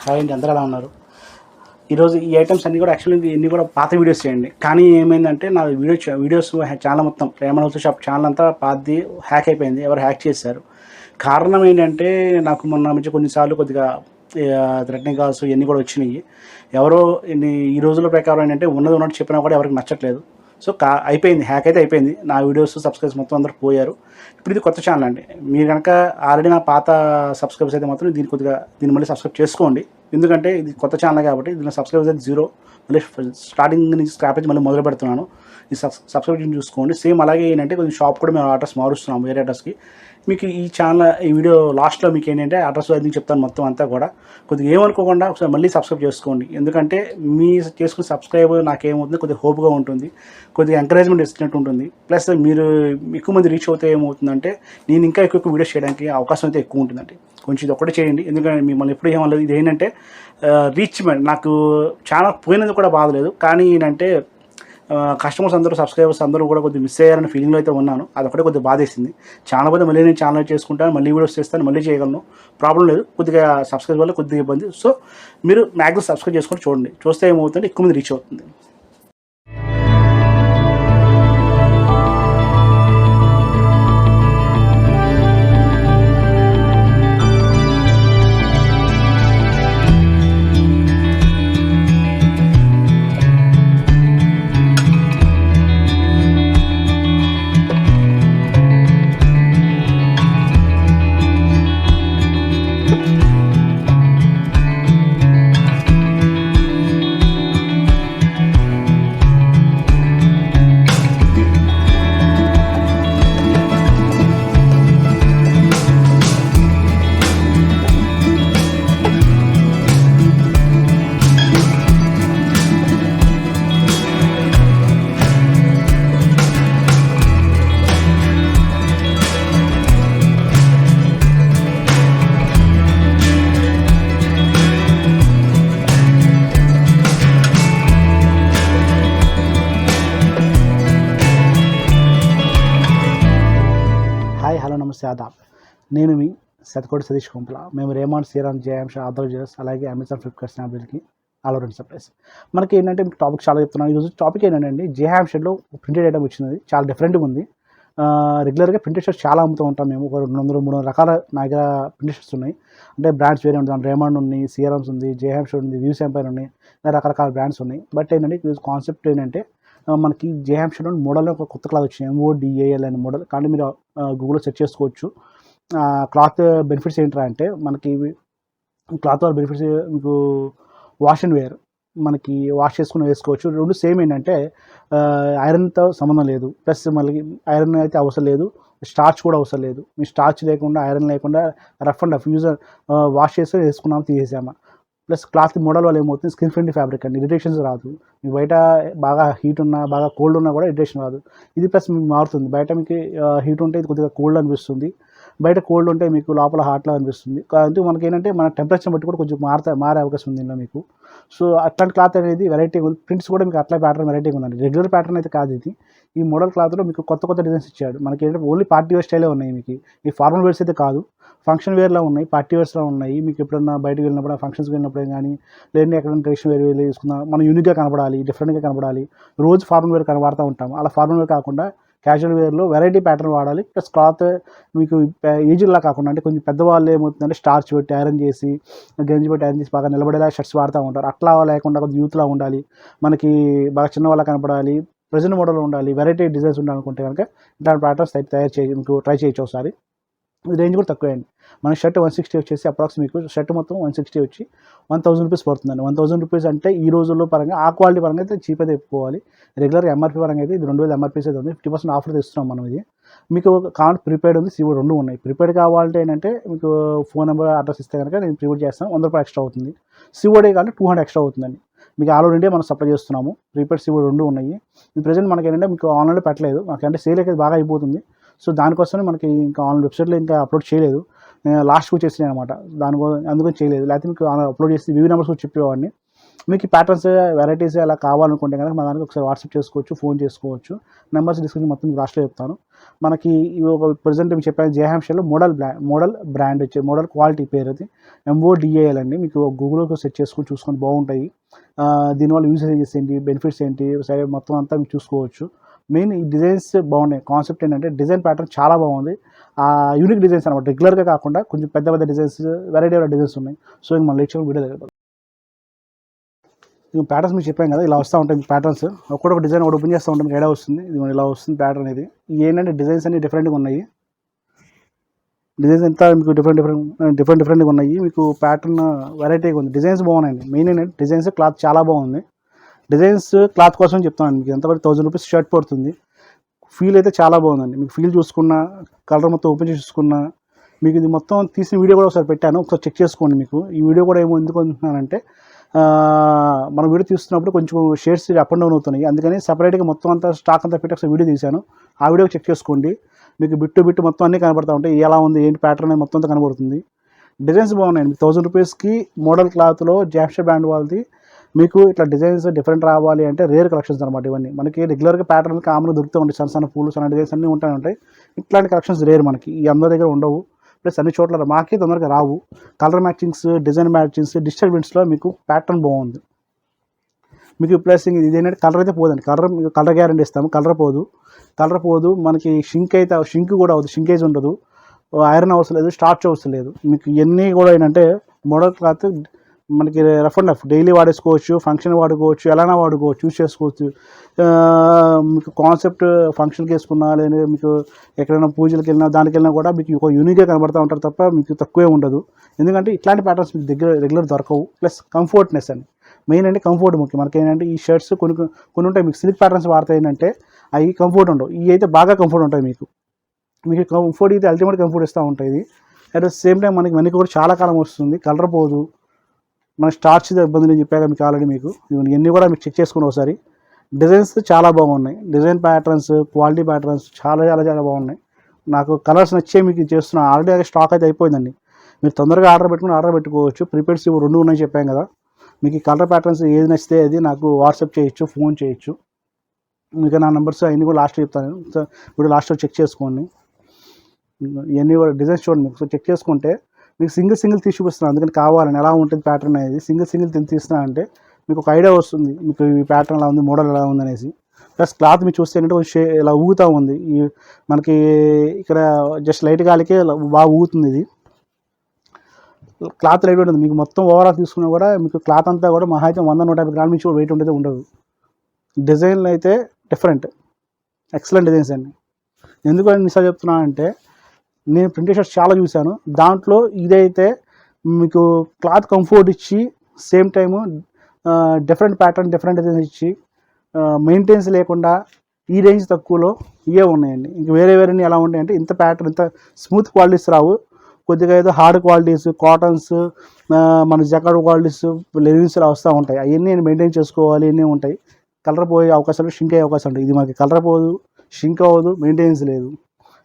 Hi అండి, అందరూ ఎలా ఉన్నారు? ఈరోజు ఈ ఐటమ్స్ అన్నీ కూడా యాక్చువల్లీ ఇన్ని కూడా పాత వీడియోస్ చేయండి. కానీ ఏమైందంటే నా వీడియోస్ ఛానల్ మొత్తం ప్రేమ హౌస్ షాప్ ఛానల్ అంతా పాతది హ్యాక్ అయిపోయింది. ఎవరు హ్యాక్ చేశారు. కారణం ఏంటంటే నాకు మొన్న నుంచి కొన్నిసార్లు కొద్దిగా థ్రెటనింగ్ కాల్స్ ఇవన్నీ కూడా వచ్చినాయి. ఎవరో ఈ రోజుల ప్రకారం ఏంటంటే ఉన్నది ఉన్నట్టు చెప్పినా కూడా ఎవరికి నచ్చట్లేదు. సో అయిపోయింది, హ్యాక్ అయితే అయిపోయింది. నా వీడియోస్ సబ్స్క్రైబ్స్ మొత్తం అందరూ పోయారు. ఇప్పుడు ఇది కొత్త ఛానల్ అండి. మీరు కనుక ఆల్రెడీ నా పాత సబ్స్క్రైబర్స్ అయితే మాత్రం దీన్ని మళ్ళీ సబ్స్క్రైబ్ చేసుకోండి. ఎందుకంటే ఇది కొత్త ఛానల్ కాబట్టి దీనిలో సబ్స్క్రైబర్స్ అయితే 0. మళ్ళీ స్టార్టింగ్ నుంచి స్క్రాప్ నుంచి మళ్ళీ మొదలు పెడుతున్నాను. ఈ సబ్స్క్రిప్షన్ చూసుకోండి. సేమ్ అలాగే ఏంటంటే కొంచెం షాప్ కూడా మేము అడ్రస్ మారుస్తున్నాము, వేరే అడ్రస్కి. మీకు ఈ ఛానల్ ఈ వీడియో లాస్ట్లో మీకు ఏంటంటే అడ్రస్ అది చెప్తాను మొత్తం అంతా కూడా. కొద్దిగా ఏమనుకోకుండా ఒకసారి మళ్ళీ సబ్స్క్రైబ్ చేసుకోండి. ఎందుకంటే మీ చేసుకున్న సబ్స్క్రైబ్ నాకేమవుతుంది, కొద్దిగా హోప్గా ఉంటుంది, కొద్దిగా ఎంకరేజ్మెంట్ ఇచ్చినట్టు ఉంటుంది. ప్లస్ మీరు ఎక్కువ మంది రీచ్ అవుతే ఏమవుతుందంటే నేను ఇంకా ఎక్కువ వీడియోస్ చేయడానికి అవకాశం అయితే ఎక్కువ ఉంటుందండి. కొంచెం ఇది ఒక్కటే చేయండి. ఎందుకంటే మిమ్మల్ని ఎప్పుడు ఏమలేదు. ఇది ఏంటంటే రీచ్మెంట్. నాకు ఛానల్ పోయినది కూడా బాధలేదు, కానీ ఏంటంటే కస్టమర్స్ అందరూ సబ్స్క్రైబర్స్ అందరూ కూడా కొద్దిగా మిస్ అయ్యారని ఫీలింగ్లో అయితే ఉన్నాను. అదొకటే కొద్దిగా బాధేసింది. ఛానల్ పోతే మళ్ళీ నేను ఛానల్ చేసుకుంటాను, మళ్ళీ వీడియోస్ చేస్తాను, మళ్ళీ చేయగలను, ప్రాబ్లం లేదు. కొద్దిగా సబ్స్క్రైబ్ వల్ల కొద్దిగా ఇబ్బంది. సో మీరు మ్యాక్సిమం సబ్స్క్రైబ్ చేసుకొని చూడండి. చూస్తే ఏమవుతుందంటే ఎక్కువ మంది రీచ్ అవుతుంది. హాయ్, హలో, నమస్తే, ఆదాబ్. నేను మీ సతకోటి సతీష్ కొంపల. మేము రేమాండ్ శ్రీరామ్ జేఎంష ఆధార్ జ్యూస్, అలాగే అమెజాన్, ఫ్లిప్కార్ట్, స్నాప్డీల్కి ఆల్ ఓవర్ సప్లైస్. మనకి ఏంటంటే టాపిక్ చాలా చెప్తున్నాను. ఈరోజు టాపిక్ ఏంటంటే జేహామ్ షెడ్లో ప్రింటెడ్ ఐటమ్ వచ్చింది. చాలా డిఫరెంట్గా ఉంది. రెగ్యులర్గా ప్రింటెడ్ షర్ట్స్ చాలా అమ్ముతూ ఉంటాం మేము. ఒక 200-300 రకాల నా దగ్గర ప్రింటెడ్ షర్ట్స్ ఉన్నాయి. అంటే బ్రాండ్స్ వేరే ఉంటుంది. రేమాండ్ ఉంది, సీరమ్స్ ఉంది, జేహామ్ షెడ్ ఉంది, వ్యూస్ ఎంపైర్ ఉన్నాయి, రకరకాల బ్రాండ్స్ ఉన్నాయి. బట్ ఏంటంటే ఈరోజు కాన్సెప్ట్ ఏంటంటే మనకి జేహామ్ షెడ్ మోడల్లో ఒక కొత్త క్లాత్ వచ్చింది, MODAL అనే మోడల్. కానీ మీరు గూగుల్లో సెర్చ్ చేసుకోవచ్చు. క్లాత్ బెనిఫిట్స్ ఏంట్రా అంటే మనకి క్లాత్ వల్ల బెనిఫిట్స్ మీకు వాష్ అండ్ వేర్, మనకి వాష్ చేసుకుని వేసుకోవచ్చు. రెండు సేమ్ ఏంటంటే ఐరన్తో సంబంధం లేదు. ప్లస్ మళ్ళీ ఐరన్ అయితే అవసరం లేదు, స్టార్చ్ కూడా అవసరం లేదు. మీ స్టార్చ్ లేకుండా, ఐరన్ లేకుండా రఫ్ అండ్ రఫ్ వాష్ చేసి వేసుకున్నాము, తీసేసామా. ప్లస్ క్లాత్ మోడల్ వల్ల ఏమవుతుంది, స్కిన్ ఫ్రెండ్లీ ఫ్యాబ్రిక్ అండి. ఇరిటేషన్స్ రాదు. మీకు బయట బాగా హీట్ ఉన్నా, బాగా కోల్డ్ ఉన్నా కూడా ఇరిటేషన్ రాదు. ఇది ప్లస్ మీకు మారుతుంది. బయట మీకు హీట్ ఉంటే ఇది కొద్దిగా కోల్డ్ అనిపిస్తుంది, బయట కోల్డ్ ఉంటే మీకు లోపల హాట్లా అనిపిస్తుంది. కాబట్టి మనకి ఏంటంటే మన టెంపరేచర్ బట్టి కూడా కొంచెం మారే అవకాశం ఉంది దీనిలో మీకు. సో అట్లాంటి క్లాత్ అనేది వెరైటీ ఉంది. ప్రింట్స్ కూడా మీకు అట్లా ప్యాటర్న్ వెరైటీగా ఉందండి. రెగ్యులర్ ప్యాటర్న్ అయితే కాదు ఇది. ఈ మోడల్ క్లాత్లో మీకు కొత్త డిజైన్స్ ఇచ్చాడు. మనకి ఏంటంటే ఓన్లీ పార్టీ వేర్ స్టైలే ఉన్నాయి. మీకు ఈ ఫార్మల్ వేర్స్ అయితే కాదు, ఫంక్షన్ వేర్లో ఉన్నాయి, పార్టీ వేర్స్లో ఉన్నాయి. మీకు ఎప్పుడన్నా బయటకు వెళ్ళినప్పుడు, ఫంక్షన్స్కి వెళ్ళినప్పుడు కానీ, లేదంటే ఎక్కడైనా ట్రెడిషనల్ వేర్ తీసుకుందాం, మనం యూనిక్గా కనపడాలి, డిఫరెంట్గా కనపడాలి. రోజు ఫార్మల్ వేర్ కనబడుతూ ఉంటాం. అలా ఫార్మల్ వేర్ కాకుండా క్యాజువల్ వేర్లో వెరైటీ ప్యాటర్న్ వాడాలి. ప్లస్ క్లాత్ మీకు ఏజ్లా కాకుండా, అంటే కొంచెం పెద్దవాళ్ళు ఏమవుతుందంటే స్టార్చ్ పెట్టి ఐరన్ చేసి, గంజి పెట్టి ఐరన్ చేసి బాగా నిలబడేలా షర్ట్స్ వాడుతూ ఉంటారు. అట్లా లేకుండా కొంచెం యూత్లా ఉండాలి, మనకి బాగా చిన్న వాళ్ళ కనపడాలి, ప్రెజెంట్ మోడల్లో ఉండాలి, వెరైటీ డిజైన్స్ ఉండాలనుకుంటే కనుక ఇట్లాంటి ప్యాటర్న్స్ తయారు చేసి మీకు ట్రై చేయొచ్చు ఒకసారి. రేంజ్ కూడా తక్కువే అండి. మన షర్ట్ 160 వచ్చేసి అప్రాక్స్ మీకు షర్ట్ మొత్తం 160 వచ్చి 1000 రూపీస్ పడుతుందండి. 1000 రూపీస్ అంటే ఈ రోజుల్లో పరంగా ఆ క్వాలిటీ పరంగా అయితే చీప్ అయితే చెప్పుకోవాలి. రెగ్యులర్గా ఎంఆర్పీ పరంగా అయితే ఇది 2000 ఎంఆర్పీస్ అయితే ఉంది. 50% ఆఫర్ ఇస్తున్నాం మనం. ఇది మీకు కావాలి, ప్రీపెయిడ్ ఉంది, సిఓ రెండు ఉన్నాయి. ప్రీపెయిడ్ కావాలంటే ఏంటంటే మీకు ఫోన్ నెంబర్, అడ్రస్ ఇస్తే కనుక నేను ప్రీపెయిడ్ చేస్తాను, 100 రూపాయలు ఎక్స్ట్రా అవుతుంది. సిఓడి కావాలి 200 ఎక్స్ట్రా అవుతుందండి. మీకు ఆల్ ఓవర్ ఇండియా మనం సప్లై చేస్తున్నాము. ప్రీపెయిడ్ సిఓ రెండు ఉన్నాయి. ఇది ప్రజెంట్ మనకి ఏంటంటే మీకు ఆన్లైన్లో పెట్టలేదు, మాకంటే సేల్ అయితే బాగా అయిపోతుంది. సో దానికోసమే మనకి ఇంకా ఆన్లైన్ వెబ్సైట్లో ఇంకా అప్లోడ్ చేయలేదు. లాస్ట్కి వచ్చేసినాయి అనమాట. అందుకని చేయలేదు. లేకపోతే మీకు అప్లోడ్ చేసి వివి నెంబర్స్ కూడా చెప్పేవాడిని. మీకు ఈ ప్యాటర్న్స్ వెరైటీస్ అలా కావాలనుకుంటే కనుక మా దానికి ఒకసారి వాట్సాప్ చేసుకోవచ్చు, ఫోన్ చేసుకోవచ్చు. నెంబర్స్ డిస్క్రిప్షన్ మొత్తం లాస్ట్లో చెప్తాను. మనకి ఇవి ఒక ప్రెజెంట్ మీకు చెప్పాను జేహామ్షెల్లో మోడల్ బ్రాండ్ వచ్చి మోడల్ క్వాలిటీ పేరు అది MODAL అండి. మీకు గూగుల్‌లో సెర్చ్ చేసుకొని చూసుకొని బాగుంటాయి. దీనివల్ల యూసేజెస్ ఏంటి, బెనిఫిట్స్ ఏంటి, సరే మొత్తం అంతా మీరు చూసుకోవచ్చు. మెయిన్ ఈ డిజైన్స్ బాగున్నాయి. కాన్సెప్ట్ ఏంటంటే డిజైన్ ప్యాటర్న్ చాలా బాగుంది. యూనిక్ డిజైన్స్ అనమాట. రెగ్యులర్గా కాకుండా కొంచెం పెద్ద పెద్ద డిజైన్స్, వెరైటీ ఆఫ్ డిజైన్స్ ఉన్నాయి. సో ఇంక మన లేచిన వీడియో దగ్గర ప్యాటర్న్స్ మీకు చెప్పాను కదా, ఇలా వస్తూ ఉంటాయి మీకు ప్యాటర్న్స్. ఒక్కొక్క డిజైన్ ఒకటి ఓపెన్ చేస్తూ ఉంటాం, మీకు ఐడియా వస్తుంది. ఇది ఇలా వస్తుంది ప్యాటర్న్. ఇది ఏంటంటే డిజైన్స్ అన్ని డిఫరెంట్గా ఉన్నాయి. డిజైన్స్ ఎంత మీకు డిఫరెంట్గా ఉన్నాయి. మీకు ప్యాటర్న్ వెరైటీగా ఉంది. డిజైన్స్ బాగున్నాయండి. మెయిన్ ఏంటంటే డిజైన్స్, క్లాత్ చాలా బాగుంది. డిజైన్స్ క్లాత్ కోసం చెప్తాను. మీకు ఎంత పడి 1000 రూపీస్ షర్ట్ పడుతుంది. ఫీల్ అయితే చాలా బాగుందండి. మీకు ఫీల్ చూసుకున్న, కలర్ మొత్తం ఓపెన్ చేసి చూసుకున్న, మీకు ఇది మొత్తం తీసిన వీడియో కూడా ఒకసారి పెట్టాను, ఒకసారి చెక్ చేసుకోండి. మీకు ఈ వీడియో కూడా ఎందుకు అంటున్నానంటే మనం వీడియో తీస్తున్నప్పుడు కొంచెం షేడ్స్ అప్ అండ్ డౌన్ అవుతున్నాయి. అందుకని సపరేట్గా మొత్తం అంతా స్టాక్ అంతా పెట్టి ఒకసారి వీడియో తీశాను. ఆ వీడియో చెక్ చేసుకోండి. మీకు బిట్టు మొత్తం అన్నీ కనబడతా ఉంటాయి. ఎలా ఉంది ఏంటి ప్యాటర్న్ అనేది మొత్తం అంతా కనబడుతుంది. డిజైన్స్ బాగున్నాయండి. 1000 రూపీస్కి మోడల్ క్లాత్లో జామ్షెడ్ బ్రాండ్ వాళ్ళది మీకు ఇట్లా డిజైన్స్ డిఫరెంట్ రావాలి అంటే రేర్ కలెక్షన్స్ అనమాట. ఇవన్నీ మనకి రెగ్యులర్గా ప్యాటర్న్ కామన్గా దొరుకుతూ ఉంటాయి. సన్న పూలు, సన్న డిజైన్స్ అన్నీ ఉంటాయి. ఇట్లాంటి కలెక్షన్స్ రేర్ మనకి. ఈ అందరి దగ్గర ఉండవు. ప్లస్ అన్ని చోట్ల మాకే తొందరగా రావు. Colour matchings, design matchings, digital ప్రింట్స్లో మీకు ప్యాటర్న్ బాగుంది. మీకు ప్లస్ ఇది ఏంటంటే కలర్ అయితే పోదండి. కలర్ గ్యారెంటీ ఇస్తాము. కలర్ పోదు. మనకి షింక్ కూడా అవుతుంది. షింకేజ్ ఉండదు. ఐరన్ అవసరం లేదు, స్టార్చ్ అవసరం లేదు. మీకు ఇవన్నీ కూడా ఏంటంటే మోడల్ క్లాత్ మనకి రఫ్ అండ్ రఫ్ డైలీ వాడేసుకోవచ్చు, ఫంక్షన్ వాడుకోవచ్చు, ఎలానా వాడుకోవచ్చు, యూజ్ చేసుకోవచ్చు. మీకు కాన్సెప్ట్ ఫంక్షన్కి వేసుకున్నా, లేదా మీకు ఎక్కడైనా పూజలకు వెళ్ళినా, దానికి వెళ్ళినా కూడా మీకు ఒక యూనిక్గా కనబడుతూ ఉంటారు తప్ప మీకు తక్కువే ఉండదు. ఎందుకంటే ఇట్లాంటి ప్యాటర్న్స్ మీకు రెగ్యులర్ దొరకవు. ప్లస్ కంఫర్ట్నెస్ అండి. మెయిన్ అంటే కంఫర్ట్ ముఖ్యం. మనకి ఏంటంటే ఈ షర్ట్స్ కొన్ని ఉంటాయి మీకు సిల్క్ ప్యాటర్న్స్ వాడతాయి. ఏంటంటే అవి కంఫర్ట్ ఉండవు. ఇవి అయితే బాగా కంఫర్ట్ ఉంటాయి. మీకు కంఫర్ట్ ఇది అల్టిమేట్ కంఫర్ట్ ఇస్తూ ఉంటాయి. అట్ ద సేమ్ టైం మనకి కూడా చాలా కాలం వస్తుంది. కలర్ పోదు. మన స్టార్చ్ ఇబ్బంది నేను చెప్పాక మీకు ఆల్రెడీ. మీకు ఇవన్నీ కూడా మీకు చెక్ చేసుకుని ఒకసారి. డిజైన్స్ చాలా బాగున్నాయి. డిజైన్ ప్యాటర్న్స్, క్వాలిటీ ప్యాటర్న్స్ చాలా చాలా చాలా బాగున్నాయి. నాకు కలర్స్ నచ్చే మీకు చేస్తున్నాను. ఆల్రెడీ స్టాక్ అయితే అయిపోయిందండి. మీరు తొందరగా ఆర్డర్ పెట్టుకోవచ్చు. ప్రిపేర్స్ 2 ఉన్నాయి చెప్పాం కదా. మీకు ఈ కలర్ ప్యాటర్న్స్ ఏది నచ్చితే అది నాకు వాట్సాప్ చేయొచ్చు, ఫోన్ చేయొచ్చు. మీకు నా నెంబర్స్ అవన్నీ కూడా లాస్ట్లో చెప్తాను. ఇప్పుడు లాస్ట్లో చెక్ చేసుకోండి. ఇవన్నీ కూడా డిజైన్స్ చూడండి. మీకు చెక్ చేసుకుంటే మీకు సింగిల్ తీసి చూపిస్తున్నాను. అందుకని కావాలని ఎలా ఉంటుంది ప్యాటర్న్ అనేది సింగిల్ తీస్తున్నా అంటే మీకు ఒక ఐడియా వస్తుంది. మీకు ఈ ప్యాటర్న్ ఎలా ఉంది, మోడల్ ఎలా ఉంది అనేసి. ప్లస్ క్లాత్ మీరు చూస్తే ఏంటంటే కొంచెం ఇలా ఊగుతూ ఉంది. మనకి ఇక్కడ జస్ట్ లైట్ గాలికే బాగా ఊగుతుంది. ఇది క్లాత్ లైట్ ఉంటుంది. మీకు మొత్తం ఓవరాల్ తీసుకున్నా కూడా మీకు క్లాత్ అంతా కూడా మహా అయితే 100-150 గ్రాముల నుంచి వెయిట్ ఉండదు. డిజైన్లు అయితే డిఫరెంట్, ఎక్సలెంట్ డిజైన్స్ అండి. ఎందుకు నిజంగా చెప్తున్నా అంటే నేను ప్రింటెడ్ షర్ట్స్ చాలా చూశాను. దాంట్లో ఇదైతే మీకు క్లాత్ కంఫర్ట్ ఇచ్చి same time different pattern, different designs ఇచ్చి మెయింటెన్స్ లేకుండా ఈ రేంజ్ తక్కువలో ఇవే ఉన్నాయండి. ఇంక వేరే ఎలా ఉంటాయంటే ఇంత ప్యాటర్న్, ఇంత స్మూత్ క్వాలిటీస్ రావు. కొద్దిగా ఏదో హార్డ్ క్వాలిటీస్, కాటన్స్, మన జకార్డ్ క్వాలిటీస్, లెనిన్స్ వస్తూ ఉంటాయి. అవన్నీ నేను మెయింటైన్ చేసుకోవాలి. అన్నీ ఉంటాయి. కలర్ పోయే అవకాశాలు, షింక్ అయ్యే అవకాశం ఉంటుంది. ఇది మనకి కలర్ పోదు, షింక్ అవ్వదు, మెయింటెనెన్స్ లేదు.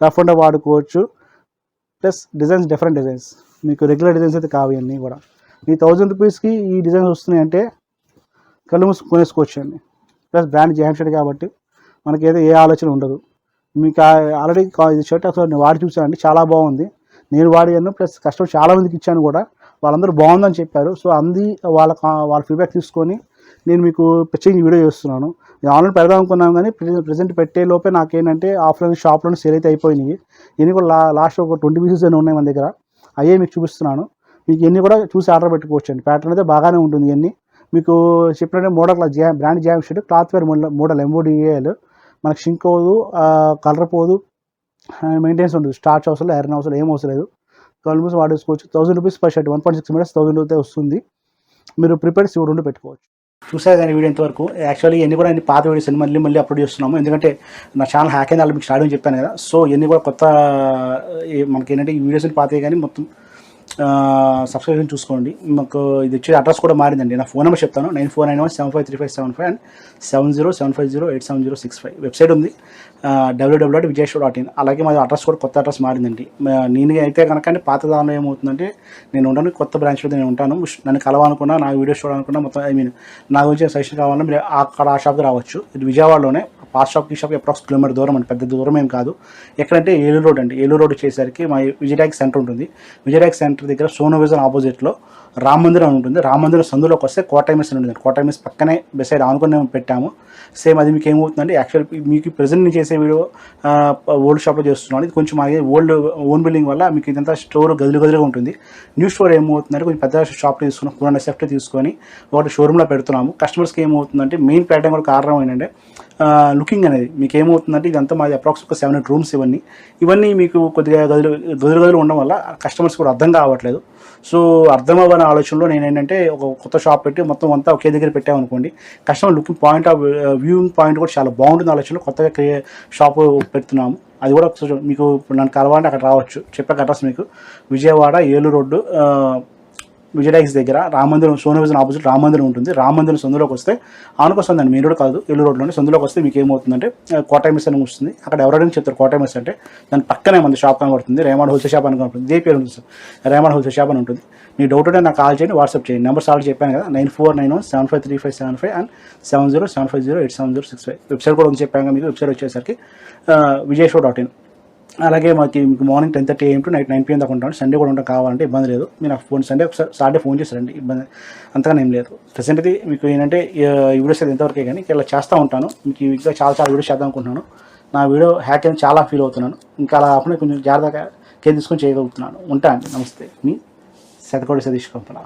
రఫ్ అండ్ వాడుకోవచ్చు. Plus designs different designs. మీకు రెగ్యులర్ డిజైన్స్ అయితే కావు. ఇవన్నీ కూడా మీ 1000 రూపీస్కి ఈ డిజైన్స్ వస్తున్నాయి అంటే కళ్ళు మూసి కొనేసుకోవచ్చు అండి. ప్లస్ బ్రాండ్ జామ్షెడ్ కాబట్టి మనకి ఏదో ఏ ఆలోచన ఉండదు. మీకు ఆల్రెడీ ఇది షర్ట్ అసలు నేను వాడి చూసానండి, చాలా బాగుంది. నేను వాడాను. ప్లస్ కస్టమర్ చాలామందికి ఇచ్చాను కూడా. వాళ్ళందరూ బాగుందని చెప్పారు. సో వాళ్ళ ఫీడ్బ్యాక్ తీసుకొని నేను మీకు పిచ్చింగ్ వీడియో చేస్తున్నాను. నేను ఆన్లైన్ పెడదాం అనుకున్నాను కానీ ప్రెజెంట్ పెట్టే లోపే నాకేంటంటే ఆఫ్లైన్ షాప్లో సేల్ అయితే అయిపోయినాయి. ఇవన్నీ కూడా లాస్ట్ ఒక 20 పీసెస్ ఉన్నాయి మన దగ్గర. అయ్యే మీకు చూపిస్తున్నాను. మీకు ఇవన్నీ కూడా చూసి ఆర్డర్ పెట్టుకోవచ్చు అండి. ప్యాటర్న్ అయితే బాగానే ఉంటుంది. ఇవన్నీ మీకు చెప్పినట్టే modal brand Jamshed cloth wear modal MODAL. మనకు షింక్ అవ్వదు, కలర్ పోదు, మెయింటెనెన్స్ ఉంటుంది. స్టార్చ్ అవసరం లేదు, ఐరన్ అవసరం ఏం అవసరం లేదు. ఆల్మోస్ట్ వాడేసుకోవచ్చు. 1000 రూపీస్ పర్ షర్ట్, 1.6 మీటర్స్ 1000 అయితే వస్తుంది. మీరు ప్రిపేర్స్ 2 పెట్టుకోవచ్చు. చూసారు కానీ వీడియో ఇంతవరకు. యాక్చువల్లీ ఇవన్నీ కూడా అన్ని పాత వీడియోస్ మళ్ళీ అప్లోడ్ చేస్తున్నాము. ఎందుకంటే నా ఛానల్ హ్యాక్ అయిన వాళ్ళు మీకు స్టార్టింగ్ చెప్పాను కదా. సో ఇవన్నీ కూడా కొత్త మనకి ఏంటంటే ఈ వీడియోస్ పాతవి కానీ మొత్తం సబ్స్క్రిప్షన్ చూసుకోండి. మాకు ఇది వచ్చే అడ్రస్ కూడా మారిందండి. నా ఫోన్ నెంబర్ చెప్తాను, 9491753575 7075087065. వెబ్సైట్ ఉంది www.vijayshop.in. అలాగే మాది అడ్రస్ కూడా కొత్త అడ్రస్ మారిందండి. నేను అయితే కనుక పాత దానిలో ఏమవుతుందంటే నేను ఉండను, కొత్త బ్రాంచ్లో నేను ఉంటాను. నన్ను కలవాలనుకున్నా, నా వీడియోస్ చూడాలనుకున్నా, మొత్తం నా గురించి సజెషన్ కావాలన్నా మీరు అక్కడ ఆ షాప్కి రావచ్చు. ఇది విజయవాడలోనే. పాస్ షాప్కి షాప్కి అప్రాక్స్ కిలోమీటర్ దూరం అండి, పెద్ద దూరం ఏం కాదు. ఎక్కడంటే ఏలూరు రోడ్ అండి. ఏలూరు రోడ్ వచ్చేసరికి మా విజయటాక్ సెంటర్ ఉంటుంది. విజయటాక్ సెంటర్ దగ్గర సోనో విజన్ ఆపోజిట్లో రామ మందిరం ఉంటుంది. రామ మందిరం సందులోకి వస్తే కోటైమిస్ అని ఉంటుంది. కోటైమిస్ పక్కనే బెసైడ్ ఆనుకుని పెట్టాము. సేమ్ అది మీకు ఏమవుతుందంటే యాక్చువల్ మీకు ప్రజెంట్ నేను చేసే వీడియో ఓల్డ్ షాప్లో చేస్తున్నాను. ఇది కొంచెం మాది ఓన్ బిల్డింగ్ వల్ల మీకు ఇదంతా స్టోర్ గదులుగా ఉంటుంది. న్యూ స్టోర్ ఏమవుతుందంటే కొంచెం పెద్ద షాప్లో తీసుకున్నాం, 400 సెఫ్ట్ తీసుకొని ఒకటి షోరూమ్లో పెడుతున్నాము. కస్టమర్స్కి ఏమవుతుందంటే మెయిన్ పెట్టడం కూడా కారణం ఏంటంటే లుకింగ్ అనేది. మీకు ఏమవుతుందంటే ఇదంతా మాది అప్రాక్స్ ఒక 7 రూమ్స్. ఇవన్నీ మీకు కొద్దిగా గదులు ఉండడం వల్ల కస్టమర్స్ కూడా అర్థం కావట్లేదు. సో అర్థం అవ్వని ఆలోచనలో నేను ఏంటంటే ఒక కొత్త షాప్ పెట్టి మొత్తం అంతా ఒకే దగ్గర పెట్టామనుకోండి, customer looking point of viewing point కూడా చాలా బాగుంటుంది ఆలోచనలో కొత్తగా షాపు పెడుతున్నాము. అది కూడా మీకు నన్ను కలవాలంటే అక్కడ రావచ్చు. చెప్పే అడ్రస్ మీకు విజయవాడ ఏలూరు రోడ్డు విజయటాక్స్ దగ్గర రామందిరం, సోనో విజన్ ఆపోజిట్ రామందిరం ఉంటుంది. రామందిరం సందులోకి వస్తే ఆనుకొస్తుందండి, మెయిన్ రోడ్ కాదు, ఏలూరు రోడ్లోనే. సందులోకి వస్తే మీకు ఏమవుతుందంటే కోటైమిస్ అని వస్తుంది. అక్కడ ఎవరైనా చెప్తారు కోటైమిస్ అంటే దాని పక్కనే మన షాప్ కనబడుతుంది, రేమాండ్ హోల్సేల్ షాప్ అని కనబడుతుంది. ఇదే పేరు ఉంటుంది సార్, రేమాండ్ హోల్సేల్ షాప్ అని ఉంటుంది. మీ డౌట్ ఉంటే నాకు కాల్ చేయండి, వాట్సాప్ చేయండి. నెంబర్స్ ఆల్రెడీ చెప్పాను కదా, 9491753575 అండ్ 7075087065. వెబ్సైట్ కూడా ఉంది చెప్పాను. మీకు వెబ్సైట్ వచ్చేసరికి vijayshop.in. అలాగే మీకు morning 10:30 AM to night 9 PM దాకా ఉంటాను. సండే కూడా ఉంటాం, కావాలంటే ఇబ్బంది లేదు. మీరు నాకు సండే ఒకసారి సాటర్డే ఫోన్ చేస్తారండి, ఇబ్బంది అంతగానే ఏం లేదు. ప్రెసెంట్ అయితే మీకు ఏంటంటే ఈ వీడియోస్ అయితే ఎంతవరకే కానీ ఇలా చేస్తూ ఉంటాను. మీకు ఇంకా చాలా వీడియోస్ చేద్దాం అనుకుంటున్నాను. నా వీడియో హ్యాక్ అని చాలా ఫీల్ అవుతున్నాను. ఇంకా అలా కాకుండా కొంచెం జాగ్రత్తగా కేర్ తీసుకొని చేయగలుగుతున్నాను. ఉంటాను. నమస్తే, మీ శతకోటి సతీష్ కొంపల.